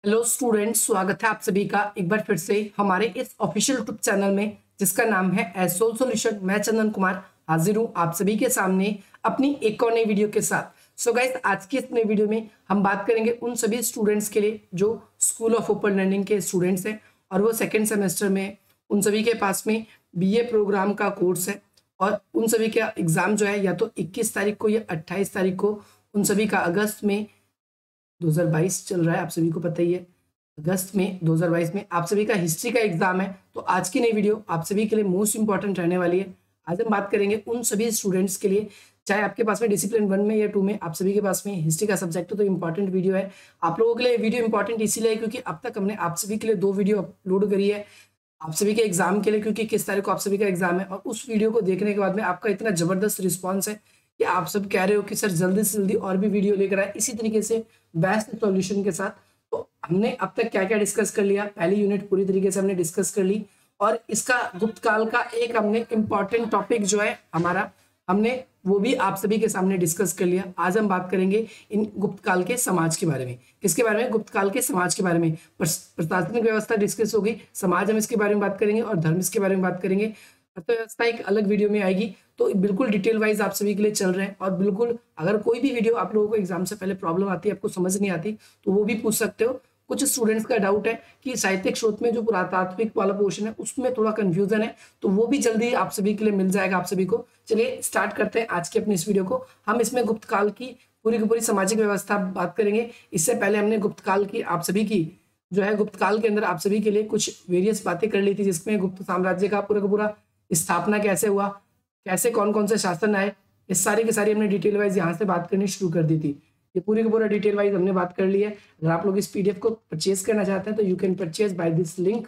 Hello students, स्वागत है आप सभी का एक बार फिर से हमारे इस ऑफिशियल यूट्यूब चैनल में जिसका नाम है एसोल सॉल्यूशन। मैं चंदन कुमार हाजिर हूँ आप सभी के सामने अपनी एक और नई वीडियो के साथ। सो गाइस, आज की इस नई वीडियो में हम बात करेंगे उन सभी स्टूडेंट्स के लिए जो स्कूल ऑफ ओपन लर्निंग के स्टूडेंट्स हैं और वो सेकेंड सेमेस्टर में, उन सभी के पास में BA प्रोग्राम का कोर्स है और उन सभी का एग्जाम जो है या तो 21 तारीख को या 28 तारीख को, उन सभी का अगस्त में 2022 चल रहा है, आप सभी को पता ही है। अगस्त में 2022 में आप सभी का हिस्ट्री का एग्जाम है। तो आज की नई वीडियो आप सभी के लिए मोस्ट इंपॉर्टेंट रहने वाली है। आज हम बात करेंगे उन सभी स्टूडेंट्स के लिए, चाहे आपके पास में डिसिप्लिन 1 में या 2 में, आप सभी के पास में हिस्ट्री का सब्जेक्ट है तो इंपॉर्टेंट वीडियो है। आप लोगों के लिए वीडियो इंपॉर्टेंट इसीलिए क्योंकि अब तक हमने आप सभी के लिए 2 वीडियो अपलोड करी है आप सभी के एग्जाम के लिए, क्योंकि किस तारीख को आप सभी का एग्जाम है। और उस वीडियो को देखने के बाद में आपका इतना जबरदस्त रिस्पॉन्स है कि आप सब कह रहे हो कि सर जल्दी से जल्दी और भी वीडियो लेकर आए इसी तरीके से बेस्ट सॉल्यूशन के साथ। तो हमने अब तक क्या क्या डिस्कस कर लिया, पहली यूनिट पूरी तरीके से हमने डिस्कस कर ली और इसका गुप्त काल का एक हमने इंपॉर्टेंट टॉपिक जो है हमारा, हमने वो भी आप सभी के सामने डिस्कस कर लिया। आज हम बात करेंगे इन गुप्त काल के समाज के बारे में। किसके बारे में? गुप्त काल के समाज के बारे में। प्रशासनिक व्यवस्था डिस्कस होगी, समाज हम इसके बारे में बात करेंगे और धर्म इसके बारे में बात करेंगे। अर्थव्यवस्था एक अलग वीडियो में आएगी। तो बिल्कुल डिटेल वाइज आप सभी के लिए चल रहे हैं और बिल्कुल अगर कोई भी वीडियो आप लोगों को एग्जाम से पहले प्रॉब्लम आती है, आपको समझ नहीं आती, तो वो भी पूछ सकते हो। कुछ स्टूडेंट्स का डाउट है कि साहित्यिक स्रोत में जो पुरातात्विक वाला पोर्शन है उसमें थोड़ा कंफ्यूजन है, तो वो भी जल्दी आप सभी के लिए मिल जाएगा आप सभी को। चलिए स्टार्ट करते हैं आज की अपनी इस वीडियो को। हम इसमें गुप्त काल की पूरी सामाजिक व्यवस्था बात करेंगे। इससे पहले हमने गुप्त काल की आप सभी की जो है, गुप्त काल के अंदर आप सभी के लिए कुछ वेरियस बातें कर ली थी, जिसमें गुप्त साम्राज्य का पूरा स्थापना कैसे हुआ, कैसे कौन कौन से शासन आए, इस सारी की सारी हमने डिटेल वाइज यहाँ से बात करनी शुरू कर दी थी। ये पूरी की पूरा डिटेल वाइज हमने बात कर ली है। अगर आप लोग इस PDF को परचेज करना चाहते हैं तो you can purchase by this link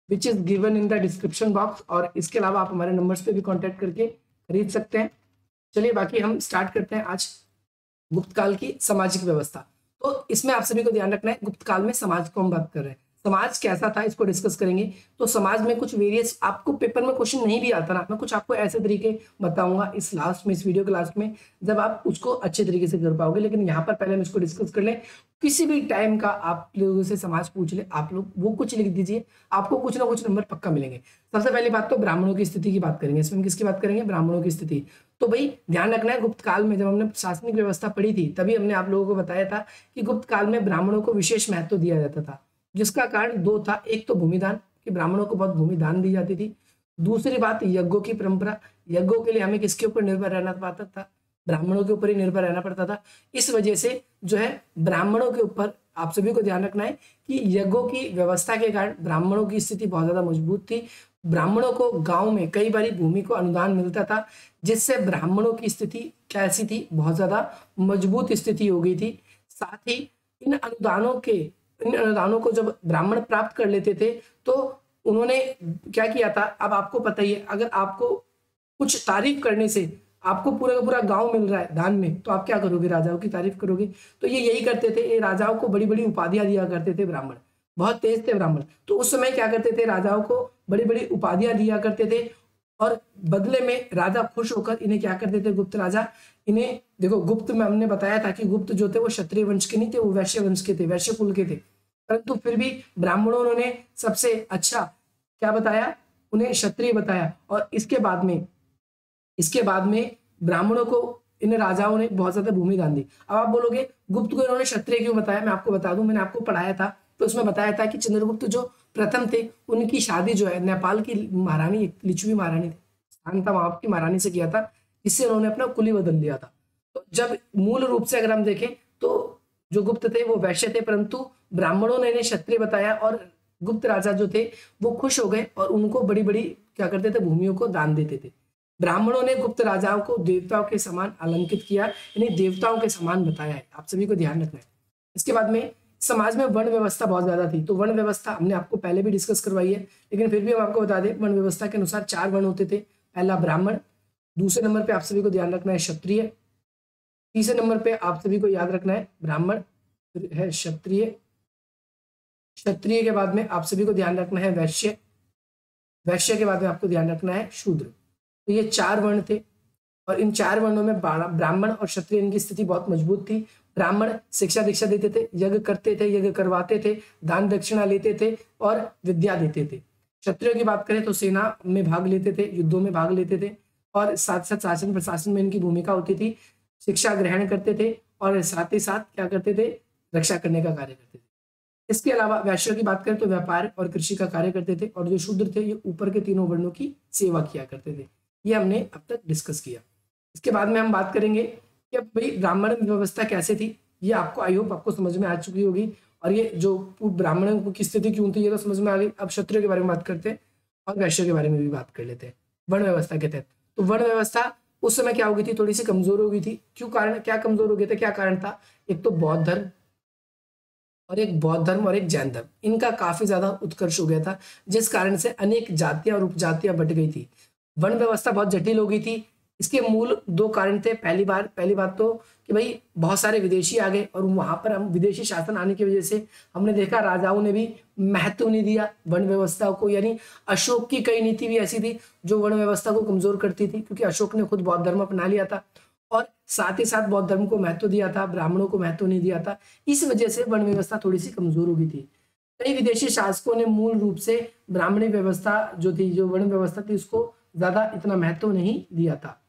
which is given in the description box, और इसके अलावा आप हमारे नंबर्स पे भी कॉन्टेक्ट करके खरीद सकते हैं। चलिए बाकी हम स्टार्ट करते हैं आज गुप्त काल की सामाजिक व्यवस्था। तो इसमें आप सभी को ध्यान रखना है, गुप्त काल में समाज को हम बात कर रहे हैं, समाज कैसा था इसको डिस्कस करेंगे। तो समाज में कुछ वेरियस, आपको पेपर में क्वेश्चन नहीं भी आता ना, मैं कुछ आपको ऐसे तरीके बताऊंगा इस लास्ट में, इस वीडियो के लास्ट में, जब आप उसको अच्छे तरीके से कर पाओगे। लेकिन यहाँ पर पहले हम इसको डिस्कस कर लें। किसी भी टाइम का आप लोगों से समाज पूछ ले, आप लोग वो कुछ लिख दीजिए, आपको कुछ ना कुछ नंबर पक्का मिलेंगे। सबसे पहली बात तो ब्राह्मणों की स्थिति की बात करेंगे। इसमें हम किसकी बात करेंगे? ब्राह्मणों की स्थिति। तो भाई ध्यान रखना है, गुप्त काल में जब हमने प्रशासनिक व्यवस्था पढ़ी थी तभी हमने आप लोगों को बताया था कि गुप्त काल में ब्राह्मणों को विशेष महत्व दिया जाता था, जिसका कारण 2 था। एक तो भूमिदान, कि ब्राह्मणों को बहुत भूमि दान दी जाती थी। दूसरी बात यज्ञों की परंपरा, यज्ञों के लिए हमें किसके ऊपर निर्भर रहना पड़ता था? ब्राह्मणों के ऊपर ही निर्भर रहना पड़ता था। इस वजह से जो है ब्राह्मणों के ऊपर आप सभी को ध्यान रखना है कि यज्ञों की व्यवस्था के कारण ब्राह्मणों की स्थिति बहुत ज्यादा मजबूत थी। ब्राह्मणों को गांव में कई बार भूमि को अनुदान मिलता था, जिससे ब्राह्मणों की स्थिति कैसी थी? बहुत ज्यादा मजबूत स्थिति हो गई थी। साथ ही इन अनुदानों को जब ब्राह्मण प्राप्त कर लेते थे तो उन्होंने क्या किया था? अब आपको पता ही है, अगर आपको कुछ तारीफ करने से आपको पूरा का पूरा गांव मिल रहा है दान में, तो आप क्या करोगे? राजाओं की तारीफ करोगे। तो ये यही करते थे, ये राजाओं को बड़ी बड़ी उपाधियां दिया करते थे। ब्राह्मण बहुत तेज थे ब्राह्मण, तो उस समय क्या करते थे? राजाओं को बड़ी बड़ी उपाधियां दिया करते थे और बदले में राजा खुश होकर इन्हें क्या करते थे? गुप्त राजा इन्हें, देखो गुप्त में हमने बताया था कि गुप्त जो थे वो क्षत्रिय वंश के नहीं थे, वो वैश्य वंश के थे, वैश्य कुल के थे। परंतु फिर भी ब्राह्मणों ने सबसे अच्छा क्या बताया? उन्हें क्षत्रिय बताया। और इसके बाद में ब्राह्मणों को इन राजाओं ने बहुत ज्यादा भूमि दान दी। अब आप बोलोगे गुप्त को इन्होंने क्षत्रिय क्यों बताया? मैं आपको बता दूं, मैंने आपको पढ़ाया था तो उसमें बताया था कि चंद्रगुप्त जो प्रथम थे उनकी शादी जो है नेपाल की महारानी लिच्छवी महारानी स्थान था वहां की महारानी से किया था, जिससे उन्होंने अपना कुल ही बदल लिया था। तो जब मूल रूप से अगर हम देखें तो जो गुप्त थे वो वैश्य थे, परंतु ब्राह्मणों ने इन्हें क्षत्रिय बताया और गुप्त राजा जो थे वो खुश हो गए और उनको बड़ी बड़ी क्या करते थे? भूमियों को दान देते थे। ब्राह्मणों ने गुप्त राजाओं को देवताओं के समान अलंकित किया, यानी देवताओं के समान बताया है। आप सभी को ध्यान रखना है। इसके बाद में समाज में वर्ण व्यवस्था बहुत ज्यादा थी। तो वर्ण व्यवस्था हमने आपको पहले भी डिस्कस करवाई है, लेकिन फिर भी हम आपको बता दें, वर्ण व्यवस्था के अनुसार 4 वर्ण होते थे। पहला ब्राह्मण, दूसरे नंबर पे आप सभी को ध्यान रखना है क्षत्रिय, तीसरे नंबर पे आप सभी को याद रखना है ब्राह्मण, फिर है क्षत्रिय, क्षत्रिय के बाद में आप सभी को ध्यान रखना है वैश्य, वैश्य के बाद में आपको ध्यान रखना है शूद्र। तो ये 4 वर्ण थे और इन 4 वर्णों में ब्राह्मण और क्षत्रिय इनकी स्थिति बहुत मजबूत थी। ब्राह्मण शिक्षा दीक्षा देते थे, यज्ञ करते थे, यज्ञ करवाते थे, दान दक्षिणा लेते थे और विद्या देते थे। क्षत्रियों की बात करें तो सेना में भाग लेते थे, युद्धों में भाग लेते थे और साथ साथ शासन प्रशासन में इनकी भूमिका होती थी। शिक्षा ग्रहण करते थे और साथ ही साथ क्या करते थे, रक्षा करने का कार्य करते थे। इसके अलावा वैश्यों की बात करें तो व्यापार और कृषि का कार्य करते थे और जो शूद्र थे ये ऊपर के तीनों वर्णों की सेवा किया करते थे। ये हमने अब तक डिस्कस किया। इसके बाद में हम बात करेंगे कि अब भाई ब्राह्मण व्यवस्था कैसे थी। ये आपको आई होप आपको समझ में आ चुकी होगी और ये जो ब्राह्मणों की स्थिति क्यों थी ये तो समझ में आ गई। अब क्षत्रियों के बारे में बात करते हैं और वैश्यों के बारे में भी बात कर लेते हैं वर्ण व्यवस्था के तहत। तो वर्ण व्यवस्था उस समय क्या हो गई थी, थोड़ी सी कमजोर हो गई थी। क्यों कारण, क्या कमजोर हो गए थे, क्या कारण था? एक तो बौद्ध धर्म और एक जैन धर्म, इनका काफी ज्यादा उत्कर्ष हो गया था, जिस कारण से अनेक जातियां और उपजातियां बट गई थी। वर्ण व्यवस्था बहुत जटिल हो गई थी। इसके मूल दो कारण थे। पहली बात तो कि भाई बहुत सारे विदेशी आ गए और वहां पर हम विदेशी शासन आने की वजह से हमने देखा राजाओं ने भी महत्व नहीं दिया वर्ण व्यवस्था को। यानी अशोक की कई नीति भी ऐसी थी जो वर्ण व्यवस्था को कमजोर करती थी, क्योंकि अशोक ने खुद बौद्ध धर्म अपना लिया था और साथ ही साथ बौद्ध धर्म को महत्व दिया था, ब्राह्मणों को महत्व नहीं दिया था। इस वजह से वर्ण व्यवस्था थोड़ी सी कमजोर हो गई थी। कई विदेशी शासकों ने मूल रूप से ब्राह्मणी व्यवस्था जो थी, जो वर्ण व्यवस्था थी, उसको ज्यादा इतना महत्व नहीं दिया था।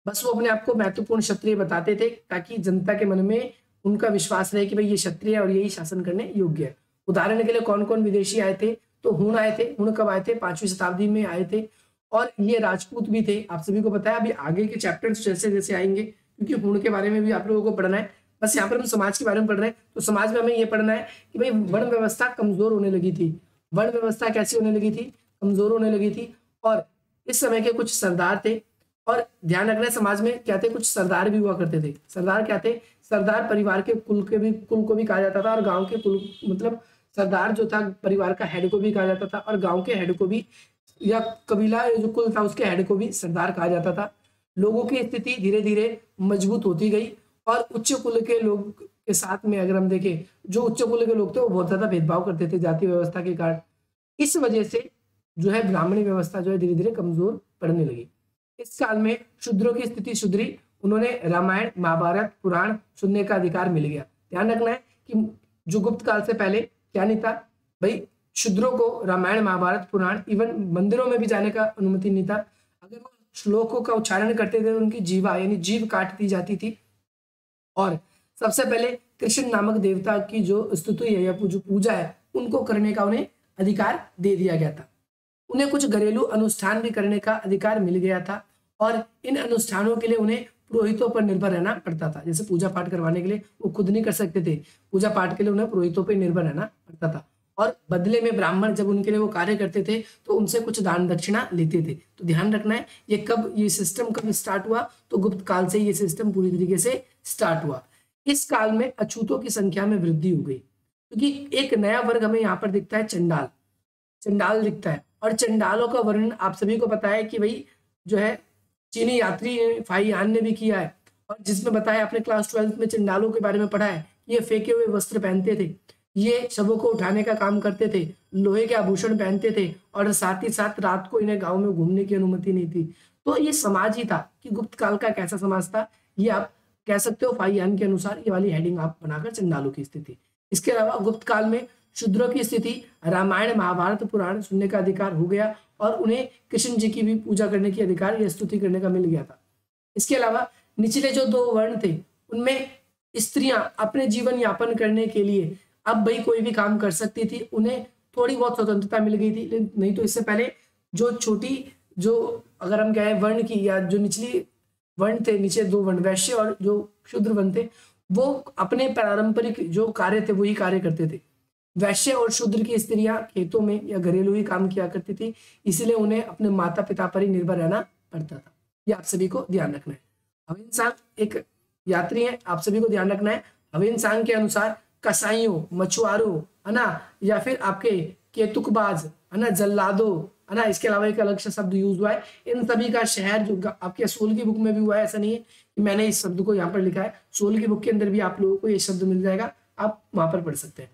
बस वो अपने आप को महत्वपूर्ण क्षत्रिय बताते थे ताकि जनता के मन में उनका विश्वास रहे कि भाई ये क्षत्रिय है और यही शासन करने योग्य है। उदाहरण के लिए कौन कौन विदेशी आए थे, तो हुण आए थे। हुण कब आए थे? 5वीं शताब्दी में आए थे और ये राजपूत भी थे। आप सभी को पता है, अभी आगे के चैप्टर्स जैसे जैसे आएंगे, क्योंकि हुण के बारे में भी आप लोगों को पढ़ना है। बस यहाँ पर हम समाज के बारे में पढ़ रहे हैं, तो समाज में हमें ये पढ़ना है कि भाई वर्ण व्यवस्था कमजोर होने लगी थी। वर्ण व्यवस्था कैसी होने लगी थी? कमजोर होने लगी थी। और इस समय के कुछ सरदार थे, और ध्यान रखना है समाज में क्या थे, कुछ सरदार भी हुआ करते थे। सरदार क्या थे? सरदार परिवार के कुल को भी कहा जाता था, और गांव के कुल मतलब सरदार जो था परिवार का हेड को भी कहा जाता था, और गांव के हेड को भी, या कबीला जो कुल था उसके हेड को भी सरदार कहा जाता था। लोगों की स्थिति धीरे धीरे मजबूत होती गई और उच्च कुल के लोग के साथ में अगर हम देखें, जो उच्च कुल के लोग थे वो बहुत ज्यादा भेदभाव करते थे जाति व्यवस्था के कारण। इस वजह से जो है ब्राह्मणी व्यवस्था जो है धीरे धीरे कमजोर पड़ने लगी। इस काल में शूद्रों की स्थिति सुधरी। उन्होंने रामायण महाभारत पुराण सुनने का अधिकार मिल गया। ध्यान रखना है कि जो गुप्त काल से पहले क्या नहीं था भाई, शूद्रों को रामायण महाभारत पुराण इवन मंदिरों में भी जाने का अनुमति नहीं था। अगर वो श्लोकों का उच्चारण करते थे तो उनकी जीवा यानी जीव काट दी जाती थी। और सबसे पहले कृष्ण नामक देवता की जो स्तुति है या जो पूजा है उनको करने का उन्हें अधिकार दे दिया गया था। उन्हें कुछ घरेलू अनुष्ठान भी करने का अधिकार मिल गया था और इन अनुष्ठानों के लिए उन्हें पुरोहितों पर निर्भर रहना पड़ता था। जैसे पूजा पाठ करवाने के लिए वो खुद नहीं कर सकते थे, पूजा पाठ के लिए उन्हें पुरोहितों पर निर्भर रहना पड़ता था। और बदले में ब्राह्मण जब उनके लिए वो कार्य करते थे तो उनसे कुछ दान दक्षिणा लेते थे। तो ध्यान रखना है ये सिस्टम कब स्टार्ट हुआ, तो गुप्त काल से ये सिस्टम पूरी तरीके से स्टार्ट हुआ। इस काल में अछूतों की संख्या में वृद्धि हो गई, क्योंकि एक नया वर्ग हमें यहाँ पर दिखता है, चंडाल दिखता है। और चंडालों का वर्णन आप सभी को पता है कि भाई जो है चीनी यात्री फाहियान ने भी किया है, और जिसमें बताया अपने क्लास 12 में चंडालों के बारे में पढ़ा है। ये फेंके हुए वस्त्र पहनते थे, ये शवों को उठाने का काम करते थे, लोहे के आभूषण पहनते थे, और साथ ही साथ रात को इन्हें गांव में घूमने की अनुमति नहीं थी। तो ये समाज ही था कि गुप्त काल का कैसा समाज था, ये आप कह सकते हो फाहियान के अनुसार। ये वाली हेडिंग आप बनाकर चंडालों की स्थिति। इसके अलावा गुप्त काल में शूद्रों की स्थिति, रामायण महाभारत पुराण सुनने का अधिकार हो गया और उन्हें कृष्ण जी की भी पूजा करने की अधिकार या स्तुति करने का मिल गया था। इसके अलावा निचले जो दो वर्ण थे उनमें स्त्रियां अपने जीवन यापन करने के लिए अब भाई कोई भी काम कर सकती थी, उन्हें थोड़ी बहुत स्वतंत्रता मिल गई थी। नहीं तो इससे पहले जो छोटी जो अगर हम कहें वर्ण की, या जो निचली वर्ण थे, नीचे दो वर्ण वैश्य और जो शूद्र वर्ण थे, वो अपने पारंपरिक जो कार्य थे वही कार्य करते थे। वैश्य और शूद्र की स्त्रियां खेतों में या घरेलू ही काम किया करती थी, इसलिए उन्हें अपने माता पिता पर ही निर्भर रहना पड़ता था। ये आप सभी को ध्यान रखना है। हवेन सांग एक यात्री है, आप सभी को ध्यान रखना है। हवेन सांग के अनुसार कसाईयों, मछुआरों, है ना, या फिर आपके केतुकबाज, है ना, जल्लादो, है ना, इसके अलावा एक अलग से शब्द यूज हुआ है। इन सभी का शहर जो आपके सोल की बुक में भी हुआ है, ऐसा नहीं है कि मैंने इस शब्द को यहाँ पर लिखा है, सोल की बुक के अंदर भी आप लोगों को ये शब्द मिल जाएगा, आप वहां पर पढ़ सकते हैं।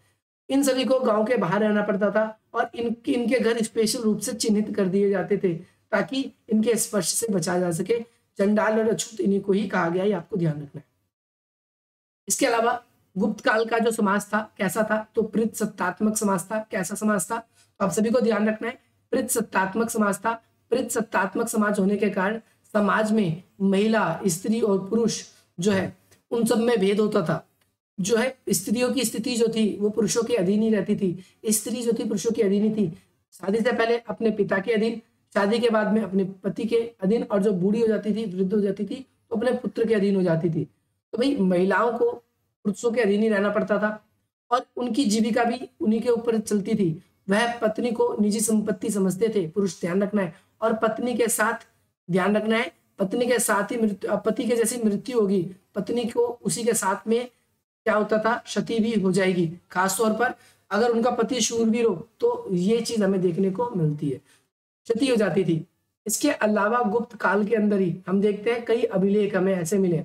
इन सभी को गांव के बाहर रहना पड़ता था और इनके घर स्पेशल रूप से चिन्हित कर दिए जाते थे ताकि इनके स्पर्श से बचा जा सके। चंडाल और अछूत इन्हीं को ही कहा गया है, आपको ध्यान रखना है। इसके अलावा गुप्त काल का जो समाज था कैसा था, तो पितृसत्तात्मक समाज था। कैसा समाज था, तो आप सभी को ध्यान रखना है, पितृसत्तात्मक समाज था। पितृसत्तात्मक समाज होने के कारण समाज में महिला, स्त्री और पुरुष जो है उन सब में भेद होता था। जो है स्त्रियों की स्थिति जो थी वो पुरुषों के अधीन ही रहती थी, स्त्री जो थी पुरुषों के अधीन ही थी। शादी से पहले अपने पिता के अधीन, शादी के बाद में अपने पति के अधीन, और जो बूढ़ी हो जाती थी, वृद्ध हो जाती थी, तो अपने पुत्र के अधीन हो जाती थी। तो भाई महिलाओं को पुरुषों के अधीन ही रहना पड़ता था और उनकी जीविका भी उन्हीं के ऊपर चलती थी। वह पत्नी को निजी संपत्ति समझते थे, पुरुष ध्यान रखना है। और पत्नी के साथ ध्यान रखना है, पत्नी के साथ ही मृत्यु, पति के जैसी मृत्यु होगी, पत्नी को उसी के साथ में क्या होता था, क्षति भी हो जाएगी। खासतौर पर अगर उनका पति शूरवीर हो तो ये चीज हमें देखने को मिलती है, क्षति हो जाती थी। इसके अलावा गुप्त काल के अंदर ही हम देखते हैं कई अभिलेख हमें ऐसे मिले,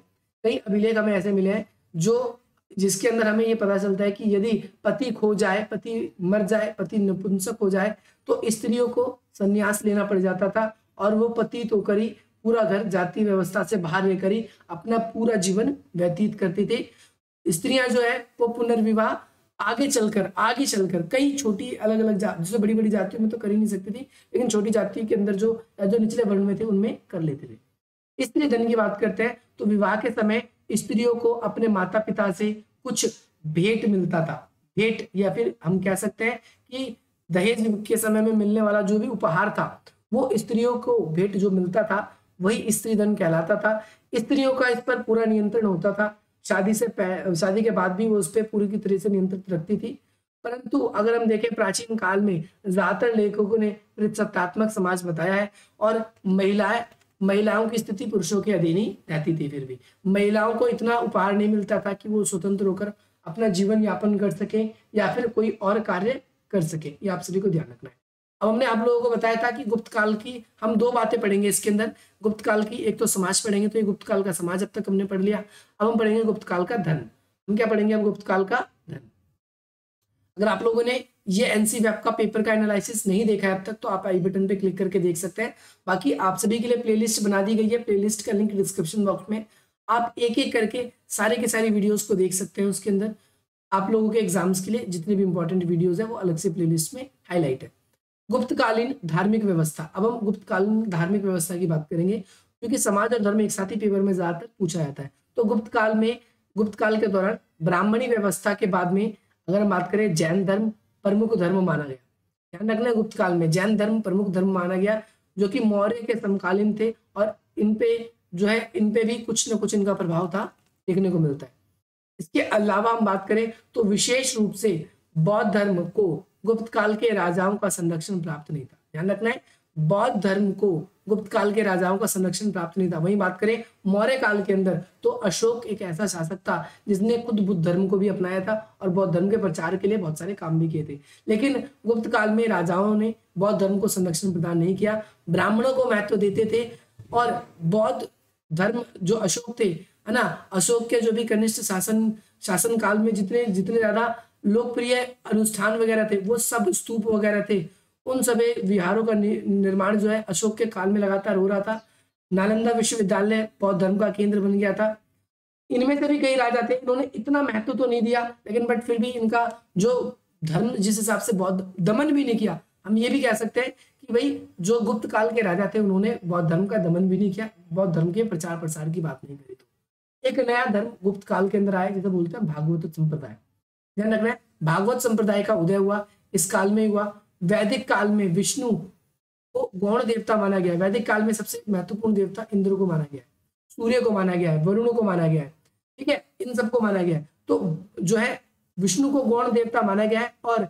कई अभिलेख हमें ऐसे मिले हैं जो जिसके अंदर हमें ये पता चलता है कि यदि पति खो जाए, पति मर जाए, पति नपुंसक हो जाए तो स्त्रियों को संन्यास लेना पड़ जाता था और वो पति तो करी पूरा घर जाति व्यवस्था से बाहर रहकर ही अपना पूरा जीवन व्यतीत करती थी। स्त्रियां जो है वो पुनर्विवाह आगे चलकर कई छोटी अलग अलग जैसे बड़ी बड़ी जातियों में तो कर ही नहीं सकती थी, लेकिन छोटी जाति के अंदर जो निचले वर्ण में थे उनमें कर लेते थे। स्त्री धन की बात करते हैं तो विवाह के समय स्त्रियों को अपने माता पिता से कुछ भेंट मिलता था। भेंट या फिर हम कह सकते हैं कि दहेज के समय में मिलने वाला जो भी उपहार था वो स्त्रियों को भेंट जो मिलता था वही स्त्री धन कहलाता था। स्त्रियों का इस पर पूरा नियंत्रण होता था। शादी के बाद भी वो उस पर पूरी की तरह से नियंत्रित रखती थी। परंतु अगर हम देखें प्राचीन काल में ज्यादातर लेखकों ने पितृसत्तात्मक समाज बताया है और महिलाओं की स्थिति पुरुषों के अधीन ही रहती थी। फिर भी महिलाओं को इतना उपहार नहीं मिलता था कि वो स्वतंत्र होकर अपना जीवन यापन कर सके या फिर कोई और कार्य कर सके। ये आप सभी को ध्यान रखना है। अब हमने आप लोगों को बताया था कि गुप्त काल की हम दो बातें पढ़ेंगे इसके अंदर। गुप्त काल की एक तो समाज पढ़ेंगे, तो ये गुप्त काल का समाज अब तक हमने पढ़ लिया। अब हम पढ़ेंगे गुप्त काल का धन। हम क्या पढ़ेंगे अब, गुप्त काल का धन। अगर आप लोगों ने ये एनसी वेब का पेपर का एनालिसिस नहीं देखा है अब तक तो आप आई बटन पे क्लिक करके देख सकते हैं। बाकी आप सभी के लिए प्लेलिस्ट बना दी गई है, प्लेलिस्ट का लिंक डिस्क्रिप्शन बॉक्स में। आप एक एक करके सारे के सारी वीडियोस को देख सकते हैं। उसके अंदर आप लोगों के एग्जाम्स के लिए जितने भी इंपॉर्टेंट वीडियोस है वो अलग से प्लेलिस्ट में हाईलाइट है। गुप्तकालीन धार्मिक व्यवस्था। अब हम गुप्तकालीन धार्मिक व्यवस्था की बात करेंगे क्योंकि समाज और धर्म एक साथ ही पेपर में ज्यादातर पूछा जाता है। तो गुप्त काल के दौरान ब्राह्मणी व्यवस्था के बाद में अगर हम बात करें जैन धर्म प्रमुख धर्म माना गया। ध्यान रखना, गुप्त काल में जैन धर्म प्रमुख धर्म माना गया जो कि मौर्य के समकालीन थे और इन पे भी कुछ न कुछ इनका प्रभाव था देखने को मिलता है। इसके अलावा हम बात करें तो विशेष रूप से बौद्ध धर्म को गुप्त काल के राजाओं का संरक्षण प्राप्त नहीं था। ध्यान रखना है, बौद्ध धर्म को गुप्त काल के राजाओं का संरक्षण प्राप्त नहीं था। वहीं बात करें मौर्य काल के अंदर तो अशोक एक ऐसा शासक था जिसने खुद बुद्ध धर्म को भी अपनाया था और बौद्ध धर्म के प्रचार के लिए बहुत सारे काम भी किए थे। लेकिन गुप्त काल में राजाओं ने बौद्ध धर्म को संरक्षण प्रदान नहीं किया, ब्राह्मणों को महत्व देते थे। और बौद्ध धर्म जो अशोक थे है ना, अशोक के जो भी कनिष्ठ शासन काल में जितने ज्यादा लोकप्रिय अनुष्ठान वगैरह थे वो सब स्तूप वगैरह थे। उन सभी विहारों का निर्माण जो है अशोक के काल में लगातार हो रहा था। नालंदा विश्वविद्यालय बौद्ध धर्म का केंद्र बन गया था। इनमें से भी कई राजा थे, इन्होंने इतना महत्व तो नहीं दिया लेकिन बट फिर भी इनका जो धर्म जिस हिसाब से बौद्ध दमन भी नहीं किया। हम ये भी कह सकते हैं कि भाई जो गुप्त काल के राजा थे उन्होंने बौद्ध धर्म का दमन भी नहीं किया, बौद्ध धर्म के प्रचार प्रसार की बात नहीं करी। तो एक नया धर्म गुप्त काल के अंदर आया जिसे बोलते हैं भागवत संप्रदाय। ध्यान रखना है, भागवत संप्रदाय का उदय हुआ इस काल में हुआ। वैदिक काल में विष्णु को गौण देवता माना गया है। वैदिक काल में सबसे महत्वपूर्ण देवता इंद्र को माना गया है, सूर्य को माना गया है, वरुण को माना गया है, ठीक है, इन सबको माना गया है। तो जो है विष्णु को गौण देवता माना गया है और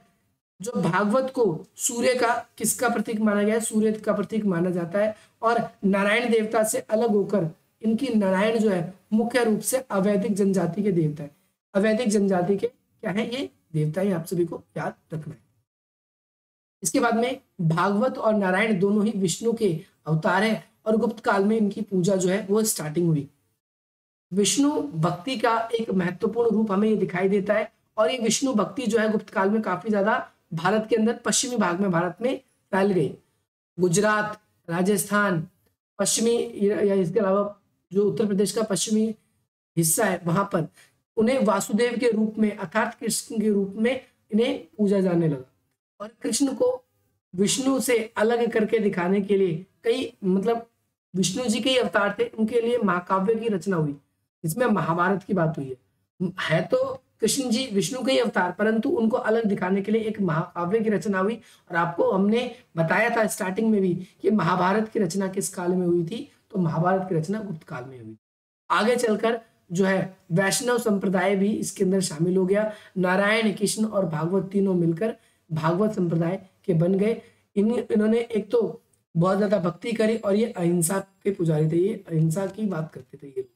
जो भागवत को सूर्य का किसका प्रतीक माना गया है, सूर्य का प्रतीक माना जाता है। और नारायण देवता से अलग होकर इनकी नारायण जो है मुख्य रूप से अवैदिक जनजाति के देवता है। अवैदिक जनजाति के क्या है ये देवता है, आप सभी को याद रखना है। इसके बाद में भागवत और नारायण दोनों ही विष्णु के अवतार है और गुप्त काल में इनकी पूजा जो है वो स्टार्टिंग हुई। विष्णु भक्ति का एक महत्वपूर्ण रूप हमें ये दिखाई देता है और ये विष्णु भक्ति जो है गुप्त काल में काफी ज्यादा भारत के अंदर पश्चिमी भाग में भारत में फैल गई। गुजरात, राजस्थान, पश्चिमी या इसके अलावा जो उत्तर प्रदेश का पश्चिमी हिस्सा है वहां पर उन्हें वासुदेव के रूप में अर्थात कृष्ण के रूप में इन्हें पूजा जाने लगा। और कृष्ण को विष्णु से अलग करके दिखाने के लिए कई मतलब विष्णु जी के ही अवतार थे, उनके लिए महाकाव्य की रचना हुई, जिसमें महाभारत की बात हुई है तो कृष्ण जी विष्णु के ही अवतार, परंतु उनको अलग दिखाने के लिए एक महाकाव्य की रचना हुई। और आपको हमने बताया था स्टार्टिंग में भी कि महाभारत की रचना किस काल में हुई थी, तो महाभारत की रचना गुप्त काल में हुई। आगे चलकर जो है वैष्णव संप्रदाय भी इसके अंदर शामिल हो गया। नारायण, कृष्ण और भागवत तीनों मिलकर भागवत संप्रदाय के बन गए। इन्होंने एक तो बहुत ज्यादा भक्ति करी और ये अहिंसा के पुजारी थे, ये अहिंसा की बात करते थे ये।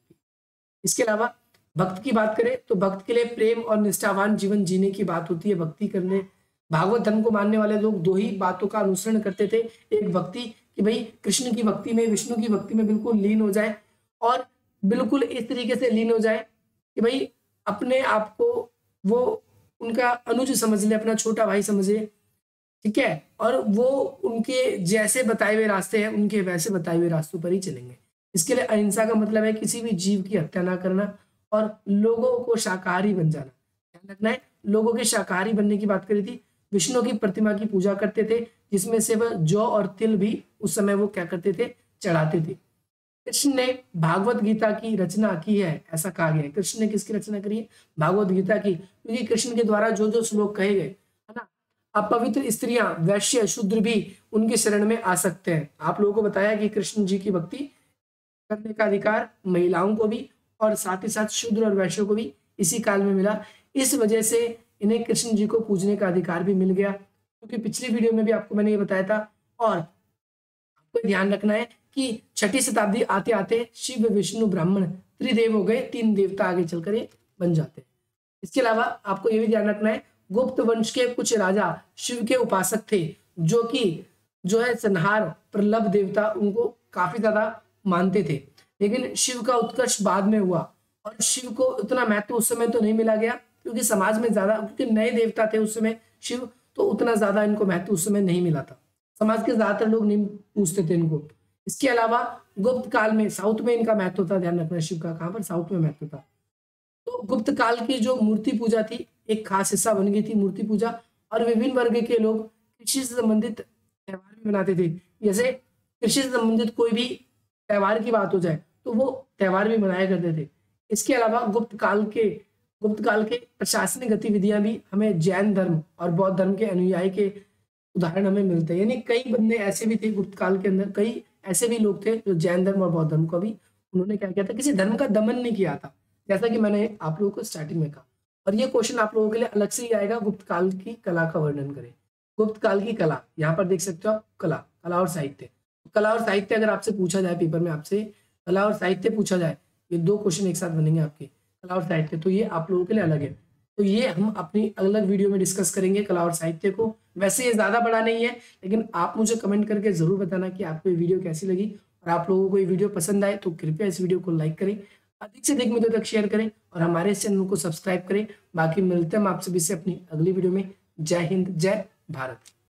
इसके अलावा भक्त की बात करें तो भक्त के लिए प्रेम और निष्ठावान जीवन जीने की बात होती है। भक्ति करने भागवत धर्म को मानने वाले लोग दो ही बातों का अनुसरण करते थे, एक भक्ति कि भाई कृष्ण की भक्ति में, विष्णु की भक्ति में बिल्कुल लीन हो जाए, और बिल्कुल इस तरीके से लीन हो जाए कि भाई अपने आप को वो उनका अनुज समझ ले, अपना छोटा भाई समझ ले, ठीक है, और वो उनके जैसे बताए हुए रास्ते हैं उनके वैसे बताए हुए रास्तों पर ही चलेंगे। इसके लिए अहिंसा का मतलब है किसी भी जीव की हत्या ना करना और लोगों को शाकाहारी बन जाना। ध्यान रखना है, लोगों के शाकाहारी बनने की बात करी थी। विष्णु की प्रतिमा की पूजा करते थे, जिसमें से वह जौ और तिल भी उस समय वो क्या करते थे, चढ़ाते थे। कृष्ण ने भागवत गीता की रचना की है, ऐसा कहा गया है। कृष्ण ने किसकी रचना करी है? भागवत गीता की, क्योंकि कृष्ण के द्वारा जो जो श्लोक कहे गए है ना, अपवित्र स्त्रियां, वैश्य, शूद्र भी उनके शरण में आ सकते हैं। आप लोगों को बताया कि कृष्ण जी की भक्ति करने का अधिकार महिलाओं को भी और साथ ही साथ शूद्र और वैश्यों को भी इसी काल में मिला। इस वजह से इन्हें कृष्ण जी को पूजने का अधिकार भी मिल गया, क्योंकि पिछली वीडियो में भी आपको मैंने ये बताया था। और आपको ध्यान रखना है कि 6ठी शताब्दी आते आते शिव, विष्णु, ब्राह्मण त्रिदेव हो गए, 3 देवता आगे चलकर ये बन जाते हैं। इसके अलावा आपको ये भी ध्यान रखना है, गुप्त वंश के कुछ राजा शिव के उपासक थे, जो कि जो है संहार, प्रलभ देवता, उनको काफी ज्यादा मानते थे। लेकिन शिव का उत्कर्ष बाद में हुआ और शिव को उतना महत्व उस समय तो नहीं मिला गया, क्योंकि समाज में ज्यादा, क्योंकि नए देवता थे उस समय शिव, तो उतना ज्यादा इनको महत्व उस समय नहीं मिला था। समाज के ज्यादातर लोग नहीं पूछते थे इनको। इसके अलावा गुप्त काल में साउथ में इनका महत्व था। ध्यान रखना शिव का कहाँ पर, साउथ में महत्व था। तो गुप्त काल की जो मूर्ति पूजा थी एक खास हिस्सा बन गई थी मूर्ति पूजा, और विभिन्न वर्ग के लोग कृषि से संबंधित त्योहार भी मनाते थे। जैसे कृषि से संबंधित कोई भी त्योहार की बात हो जाए तो वो त्योहार भी मनाया करते थे। इसके अलावा गुप्त काल के प्रशासनिक गतिविधियां भी हमें जैन धर्म और बौद्ध धर्म के अनुयायी के उदाहरण हमें मिलते हैं। यानी कई बंदे ऐसे भी थे गुप्त काल के अंदर, कई ऐसे भी लोग थे जो जैन धर्म और बौद्ध धर्म को भी उन्होंने क्या किया था, किसी धर्म का दमन नहीं किया था, जैसा कि मैंने आप लोगों को स्टार्टिंग में कहा। और ये क्वेश्चन आप लोगों के लिए अलग से ही आएगा, गुप्त काल की कला का वर्णन करें। गुप्त काल की कला, यहाँ पर देख सकते हो आप, कला और साहित्य। कला और साहित्य अगर आपसे पूछा जाए पेपर में, आपसे कला और साहित्य पूछा जाए, ये 2 क्वेश्चन एक साथ बनेंगे आपके, कला और साहित्य, तो ये आप लोगों के लिए अलग है। तो ये हम अपनी अलग वीडियो में डिस्कस करेंगे कला और साहित्य को। वैसे ये ज्यादा बड़ा नहीं है, लेकिन आप मुझे कमेंट करके जरूर बताना कि आपको ये वीडियो कैसी लगी, और आप लोगों को ये वीडियो पसंद आए तो कृपया इस वीडियो को लाइक करें, अधिक से अधिक मित्रों तक शेयर करें और हमारे इस चैनल को सब्सक्राइब करें। बाकी मिलते हैं हम आप सभी से अपनी अगली वीडियो में। जय हिंद, जय भारत।